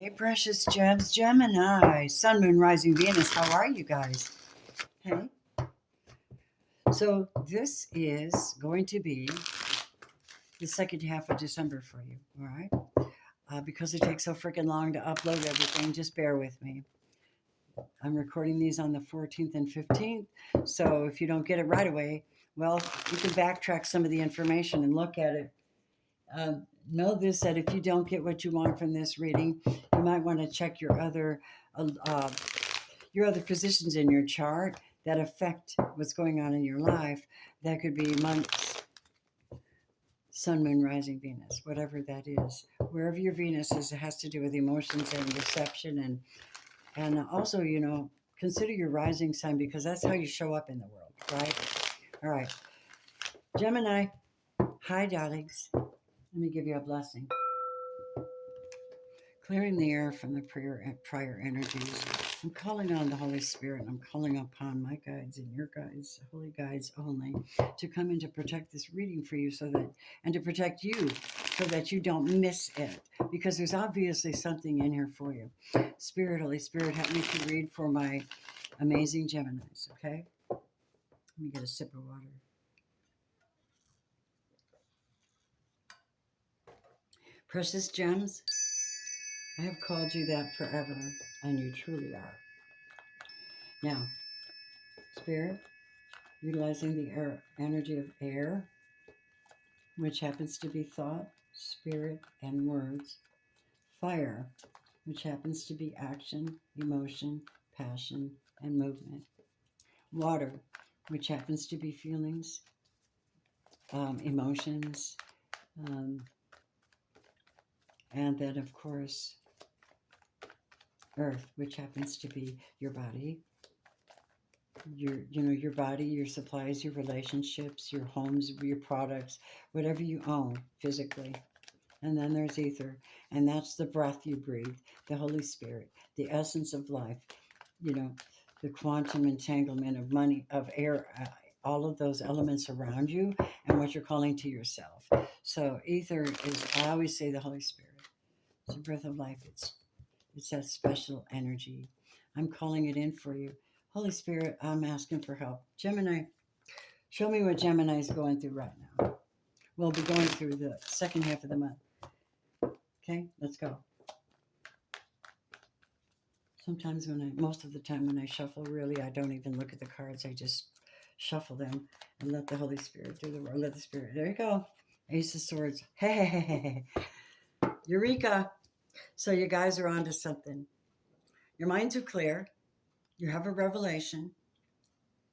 Hey, precious gems, Gemini, Sun, Moon, Rising, Venus. How are you guys? Hey. So, this is going to be the second half of December for you, all right? Because it takes so freaking long to upload everything, just bear with me. I'm recording these on the 14th and 15th. So, if you don't get it right away, well, you can backtrack some of the information and look at it. Know this, that if you don't get what you want from this reading, you might want to check your other positions in your chart that affect what's going on in your life. That could be months, Sun, Moon, Rising, Venus, whatever that is. Wherever your Venus is, it has to do with emotions and reception, and also, consider your rising sign, because that's how you show up in the world, right? All right, Gemini. Hi, darlings. Let me give you a blessing. Clearing the air from the prior energies. I'm calling on the Holy Spirit. I'm calling upon my guides and your guides, holy guides only, to come in to protect this reading for you, and to protect you so that you don't miss it, because there's obviously something in here for you. Spirit, Holy Spirit, help me to read for my amazing Geminis, okay? Let me get a sip of water. Precious gems, I have called you that forever, and you truly are. Now, Spirit, utilizing the energy of air, which happens to be thought, spirit, and words. Fire, which happens to be action, emotion, passion, and movement. Water, which happens to be feelings, emotions, and then, of course, earth, which happens to be your body, your body, your supplies, your relationships, your homes, your products, whatever you own physically. And then there's ether, and that's the breath you breathe, the Holy Spirit, the essence of life, the quantum entanglement of money, of air, all of those elements around you, and what you're calling to yourself. So ether is, I always say, the Holy Spirit. It's the breath of life. It's that special energy. I'm calling it in for you. Holy Spirit, I'm asking for help. Gemini, show me what Gemini is going through right now. We'll be going through the second half of the month. Okay, let's go. Sometimes most of the time when I shuffle, really, I don't even look at the cards. I just shuffle them and let the Holy Spirit do the work. Let the Spirit, there you go. Ace of Swords. Hey. Eureka. So you guys are onto something. Your minds are clear. You have a revelation.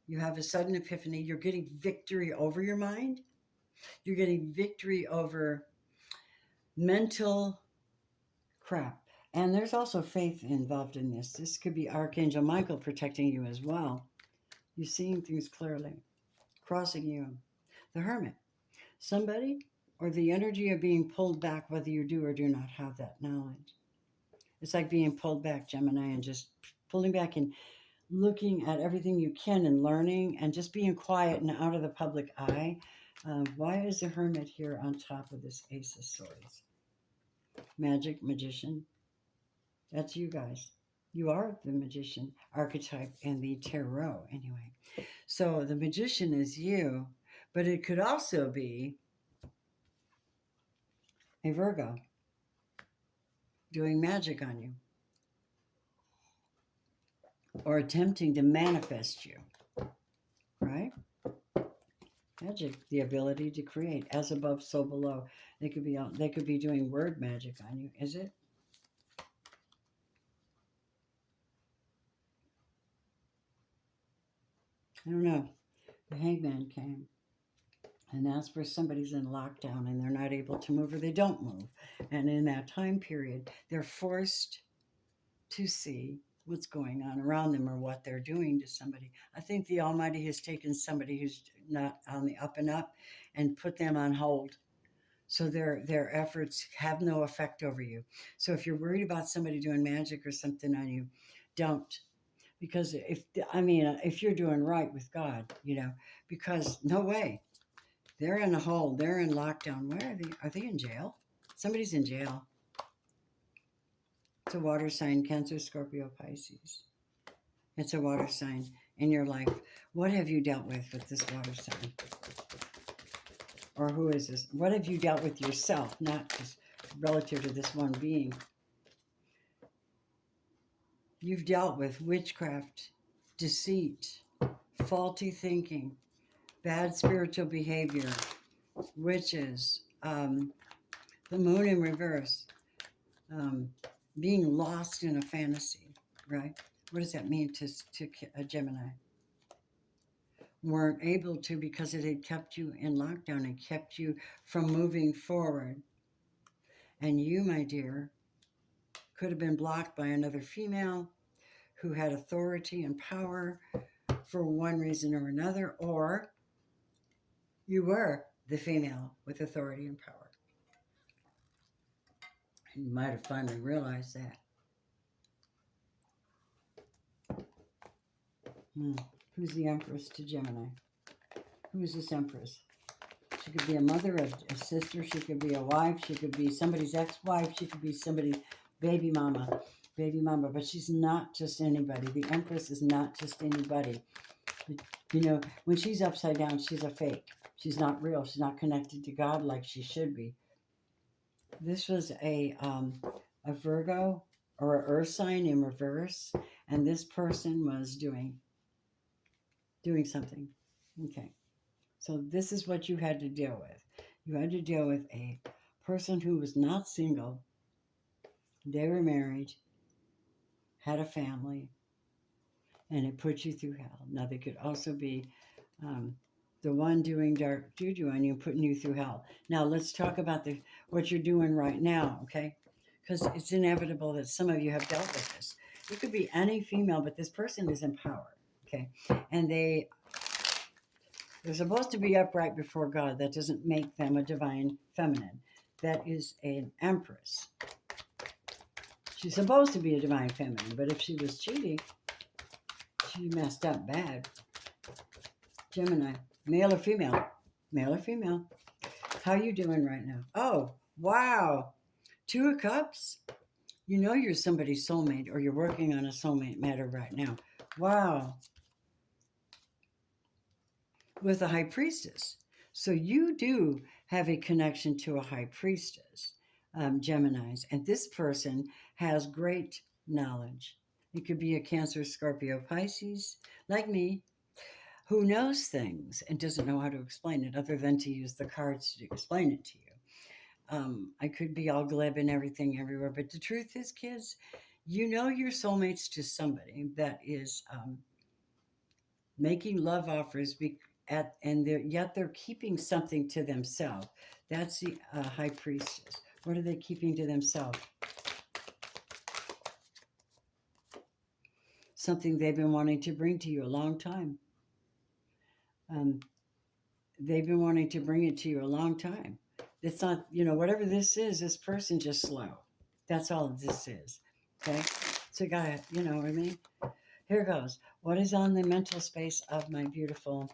You have a sudden epiphany. You're getting victory over your mind. You're getting victory over mental crap. And there's also faith involved in this. This could be Archangel Michael protecting you as well. You're seeing things clearly, crossing you. The Hermit. Somebody or the energy of being pulled back, whether you do or do not have that knowledge. It's like being pulled back, Gemini, and just pulling back and looking at everything you can and learning and just being quiet and out of the public eye. Why is the Hermit here on top of this Ace of Swords? Magic, magician. That's you guys. You are the magician archetype in the tarot, anyway. So the magician is you, but it could also be a Virgo doing magic on you or attempting to manifest you, right? Magic, the ability to create, as above, so below. They could be doing word magic on you. Is it? I don't know. The Hangman came, and that's where somebody's in lockdown and they're not able to move, or they don't move. And in that time period, they're forced to see what's going on around them or what they're doing to somebody. I think the Almighty has taken somebody who's not on the up and up and put them on hold. So their efforts have no effect over you. So if you're worried about somebody doing magic or something on you, don't. Because if you're doing right with God, because no way. They're in a hole. They're in lockdown. Where are they? Are they in jail? Somebody's in jail. It's a water sign, Cancer, Scorpio, Pisces. It's a water sign in your life. What have you dealt with this water sign? Or who is this? What have you dealt with yourself, not just relative to this one being? You've dealt with witchcraft, deceit, faulty thinking, bad spiritual behavior, witches, the moon in reverse, being lost in a fantasy, right? What does that mean to a Gemini? Weren't able to because it had kept you in lockdown. It kept you from moving forward. And you, my dear, could have been blocked by another female who had authority and power for one reason or another, or you were the female with authority and power. And you might have finally realized that. Who's the Empress to Gemini? Who is this Empress? She could be a mother, a sister. She could be a wife. She could be somebody's ex-wife. She could be somebody's baby mama. But she's not just anybody. The Empress is not just anybody. You know, when she's upside down, she's a fake. She's not real. She's not connected to God like she should be. This was a Virgo or an Earth sign in reverse, and this person was doing something. Okay. So this is what you had to deal with. You had to deal with a person who was not single. They were married, had a family, and it put you through hell. Now, they could also be the one doing dark juju on you, putting you through hell. Now, let's talk about what you're doing right now, okay? Because it's inevitable that some of you have dealt with this. It could be any female, but this person is in power, okay? And they're supposed to be upright before God. That doesn't make them a divine feminine. That is an empress. She's supposed to be a divine feminine, but if she was cheating, she messed up bad. Gemini, male or female? Male or female? How you doing right now? Oh, wow. 2 of Cups? You know you're somebody's soulmate, or you're working on a soulmate matter right now. Wow. With a High Priestess. So you do have a connection to a High Priestess, Geminis. And this person has great knowledge. It could be a Cancer, Scorpio, Pisces, like me, who knows things and doesn't know how to explain it other than to use the cards to explain it to you. I could be all glib and everything everywhere, but the truth is, kids, you know your soulmates to somebody that is making love offers yet they're keeping something to themselves. That's the High Priestess. What are they keeping to themselves? Something they've been wanting to bring to you a long time. They've been wanting to bring it to you a long time. It's not, whatever this is, this person just slow. That's all this is. Okay? So, guy, you know what I mean? Here goes. What is on the mental space of my beautiful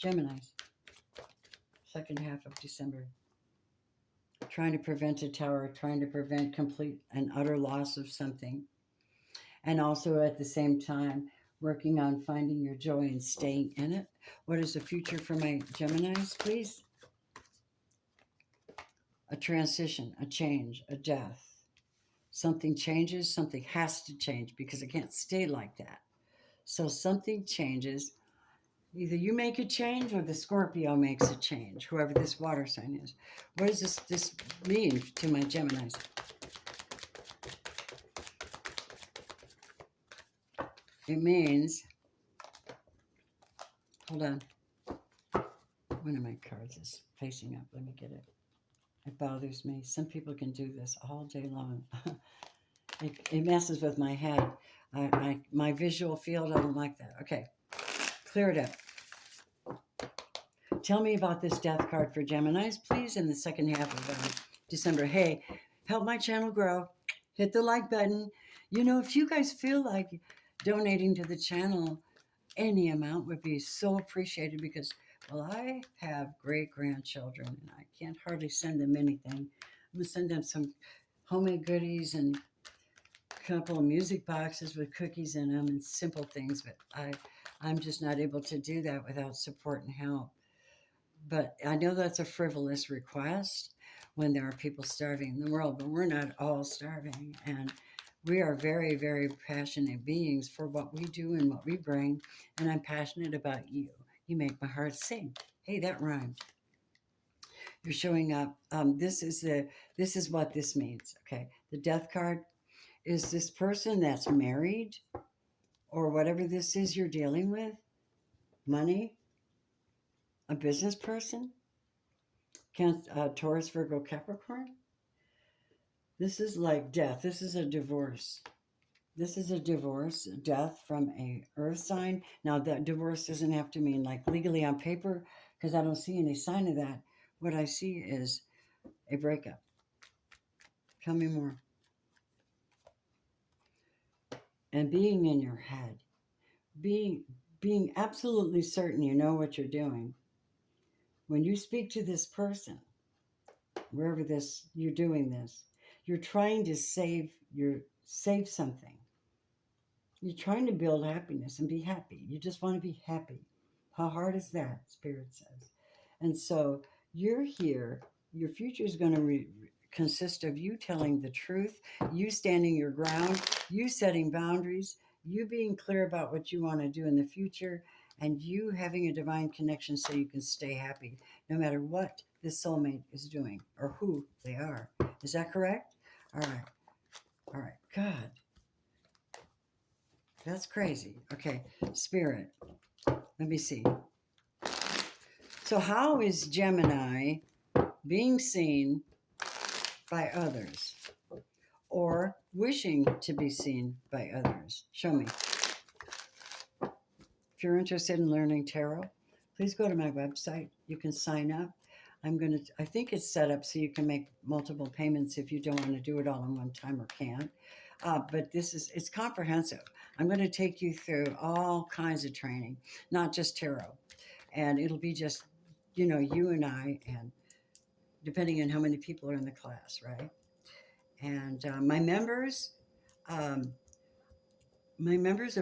Geminis? Second half of December. Trying to prevent a tower, trying to prevent complete and utter loss of something. And also at the same time, working on finding your joy and staying in it. What is the future for my Geminis, please? A transition, a change, a death. Something changes, something has to change because it can't stay like that. So something changes. Either you make a change or the Scorpio makes a change, whoever this water sign is. What does this mean to my Geminis? It means, hold on. One of my cards is facing up. Let me get it. It bothers me. Some people can do this all day long. It messes with my head. My visual field, I don't like that. Okay, clear it up. Tell me about this death card for Geminis, please, in the second half of December. Hey, help my channel grow. Hit the like button. If you guys feel like donating to the channel, any amount would be so appreciated because, well, I have great-grandchildren, and I can't hardly send them anything. I'm going to send them some homemade goodies and a couple of music boxes with cookies in them and simple things, but I'm just not able to do that without support and help. But I know that's a frivolous request when there are people starving in the world, but we're not all starving. And we are very, very passionate beings for what we do and what we bring. And I'm passionate about you. You make my heart sing. Hey, that rhymed. You're showing up. This is what this means. Okay. The death card is this person that's married or whatever this is you're dealing with, money, a business person, Taurus, Virgo, Capricorn. This is like death. This is a divorce. This is a divorce, death from a earth sign. Now, that divorce doesn't have to mean like legally on paper, because I don't see any sign of that. What I see is a breakup. Tell me more. And being in your head, being absolutely certain you know what you're doing. When you speak to this person, wherever this you're doing this, you're trying to save something. You're trying to build happiness and be happy. You just want to be happy. How hard is that? Spirit says. And so you're here. Your future is going to consist of you telling the truth, you standing your ground, you setting boundaries, you being clear about what you want to do in the future, and you having a divine connection so you can stay happy no matter what this soulmate is doing or who they are. Is that correct? All right. All right. God. That's crazy. Okay. Spirit. Let me see. So how is Gemini being seen by others or wishing to be seen by others? Show me. If you're interested in learning tarot, please go to my website. You can sign up. I think it's set up so you can make multiple payments if you don't want to do it all in one time or can't. But it's comprehensive. I'm going to take you through all kinds of training, not just tarot. And it'll be just, you and I, and depending on how many people are in the class, right? And my members of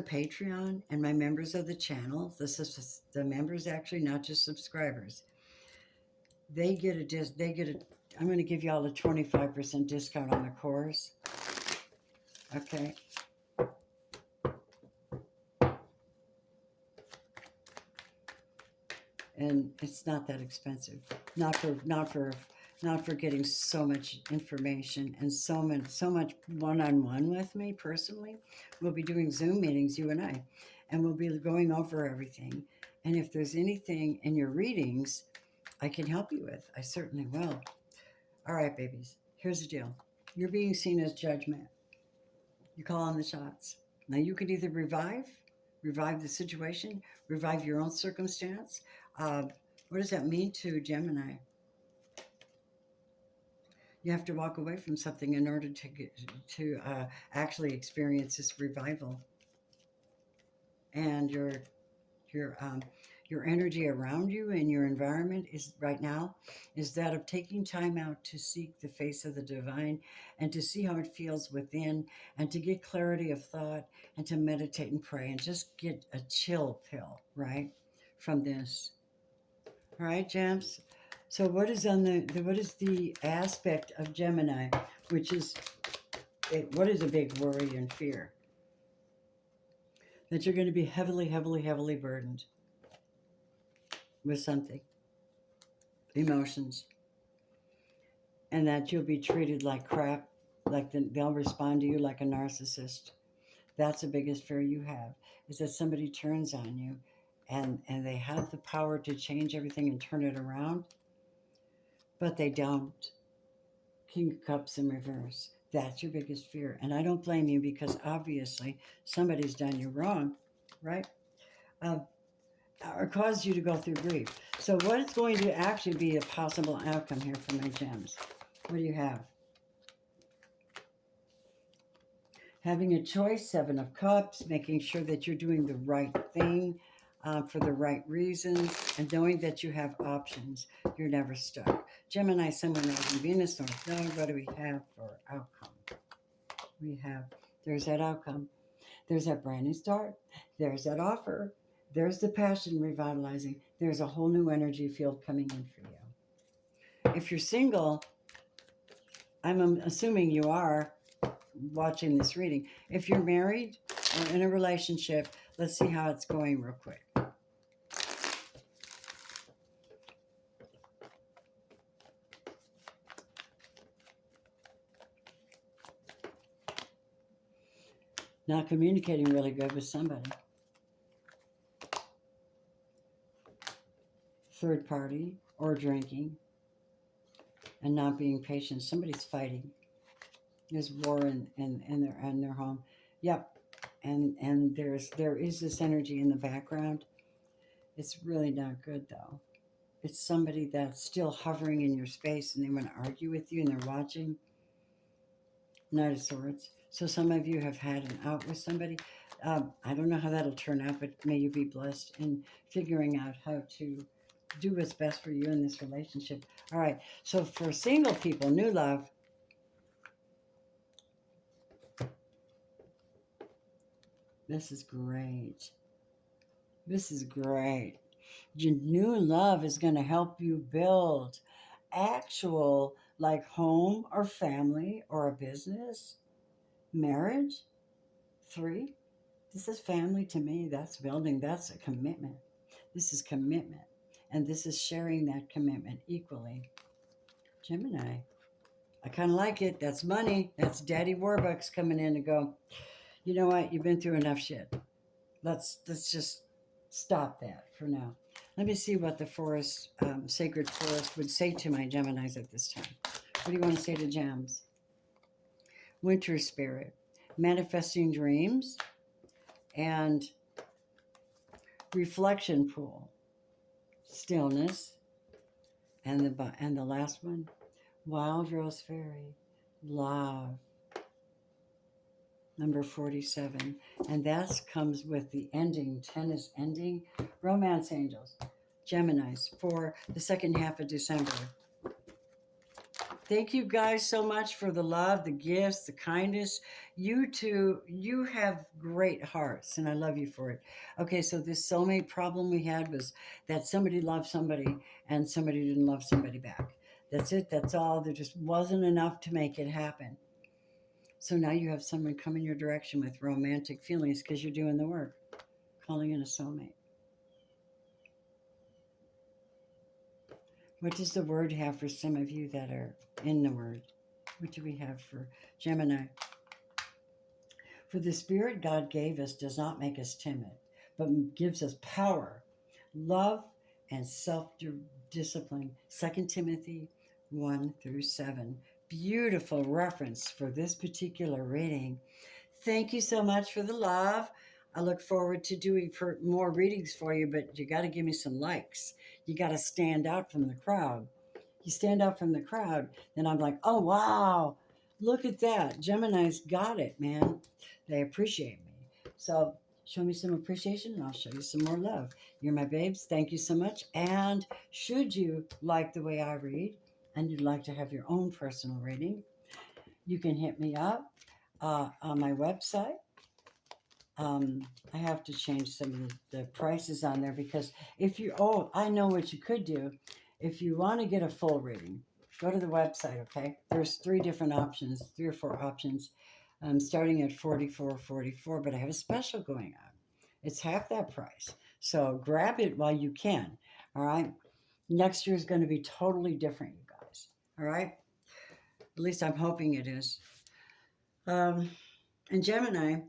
Patreon and my members of the channel, the members actually, not just subscribers, I'm going to give you all a 25% discount on the course. Okay. And it's not that expensive. Not for getting so much information and so much one-on-one with me personally. We'll be doing Zoom meetings, you and I, and we'll be going over everything. And if there's anything in your readings I can help you with, I certainly will. All right, babies, here's the deal. You're being seen as judgment. You call on the shots. Now you could either revive the situation, revive your own circumstance. What does that mean to Gemini? You have to walk away from something in order to actually experience this revival. And your energy around you and your environment is right now is that of taking time out to seek the face of the divine and to see how it feels within and to get clarity of thought and to meditate and pray and just get a chill pill, right, from this. All right, Gems. So what is the aspect of Gemini, which is what is a big worry and fear? That you're going to be heavily, heavily, heavily burdened with something, emotions, and that you'll be treated like crap, they'll respond to you like a narcissist. That's the biggest fear you have, is that somebody turns on you and they have the power to change everything and turn it around, but they don't. King of Cups in reverse. That's your biggest fear. And I don't blame you because obviously somebody's done you wrong, right? Or caused you to go through grief. So what is going to actually be a possible outcome here for my gems? What do you have? Having a choice, Seven of Cups, making sure that you're doing the right thing for the right reasons, and knowing that you have options. You're never stuck. Gemini, someone knows, and Venus North. Now, what do we have for outcome? We have, there's that outcome. There's that brand new start. There's that offer. There's the passion revitalizing. There's a whole new energy field coming in for you. If you're single, I'm assuming you are watching this reading. If you're married or in a relationship, let's see how it's going real quick. Not communicating really good with somebody. Third party or drinking and not being patient. Somebody's fighting. There's war in their home. Yep. And there is this energy in the background. It's really not good though. It's somebody that's still hovering in your space and they want to argue with you and they're watching. Knight of Swords. So some of you have had an out with somebody. I don't know how that'll turn out, but may you be blessed in figuring out how to do what's best for you in this relationship. All right. So for single people, new love. This is great. This is great. Your new love is going to help you build actual, like, home or family or a business, marriage. 3. This is family to me. That's building. That's a commitment. This is commitment. And this is sharing that commitment equally. Gemini. I kind of like it. That's money. That's Daddy Warbucks coming in to go, you know what? You've been through enough shit. Let's just stop that for now. Let me see what the forest, sacred forest, would say to my Geminis at this time. What do you want to say to Gems? Winter spirit, manifesting dreams, and reflection pool, stillness, and the last one, wild rose fairy, love. Number 47. And that comes with the ending. 10 is ending. Romance angels, Geminis, for the second half of December. Thank you guys so much for the love, the gifts, the kindness. You two, you have great hearts, and I love you for it. Okay, so this soulmate problem we had was that somebody loved somebody and somebody didn't love somebody back. That's it. That's all. There just wasn't enough to make it happen. So now you have someone coming your direction with romantic feelings because you're doing the work, calling in a soulmate. What does the word have for some of you that are in the word? What do we have for Gemini? For the spirit God gave us does not make us timid, but gives us power, love, and self-discipline. 2 Timothy 1-7. Beautiful reference for this particular reading. Thank you so much for the love. I look forward to doing more readings for you, but you got to give me some likes. You got to stand out from the crowd. You stand out from the crowd, then I'm like, oh, wow, look at that. Gemini's got it, man. They appreciate me. So show me some appreciation and I'll show you some more love. You're my babes. Thank you so much. And should you like the way I read, and you'd like to have your own personal reading, you can hit me up on my website. I have to change some of the prices on there because I know what you could do. If you want to get a full reading, go to the website, okay? There's 3 different options, 3 or 4 options, starting at $44.44, but I have a special going on. It's half that price. So grab it while you can, all right? Next year is going to be totally different, you guys. All right? At least I'm hoping it is. And Gemini,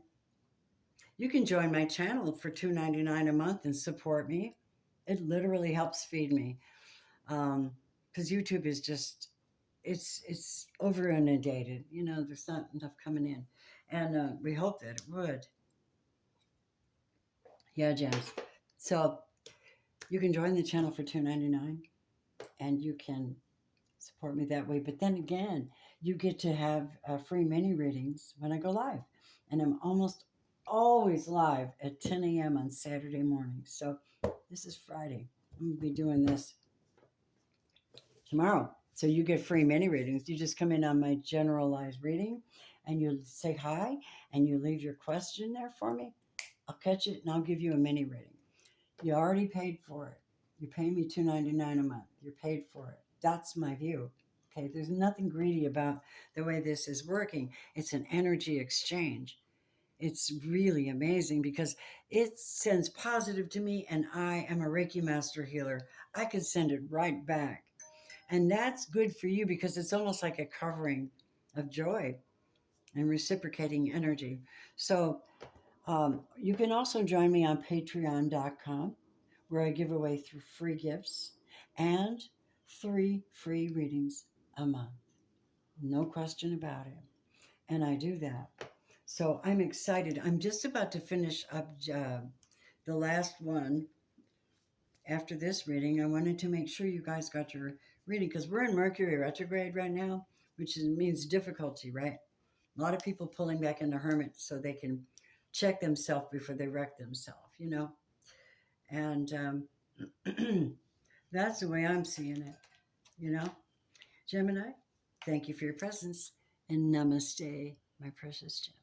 you can join my channel for $2.99 a month and support me. It literally helps feed me. Because YouTube is just, it's over inundated. You know, there's not enough coming in. And we hope that it would. Yeah, Gems. So you can join the channel for $2.99 and you can support me that way. But then again, you get to have free mini readings when I go live. And I'm almost always live at 10 a.m. on Saturday morning. So this is Friday. I'm going to be doing this tomorrow. So you get free mini readings. You just come in on my generalized reading and you say hi and you leave your question there for me. I'll catch it and I'll give you a mini reading. You already paid for it. You're paying me $2.99 a month. You're paid for it. That's my view. Okay, there's nothing greedy about the way this is working. It's an energy exchange. It's really amazing because it sends positive to me, and I am a Reiki master healer. I can send it right back. And that's good for you because it's almost like a covering of joy and reciprocating energy. So you can also join me on patreon.com where I give away through free gifts and 3 free readings a month. No question about it. And I do that. So I'm excited. I'm just about to finish up the last one. After this reading, I wanted to make sure you guys got your reading because we're in Mercury retrograde right now, which means difficulty, right? A lot of people pulling back into hermit so they can check themselves before they wreck themselves, you know? And that's the way I'm seeing it, you know? Gemini, thank you for your presence and namaste, my precious gem.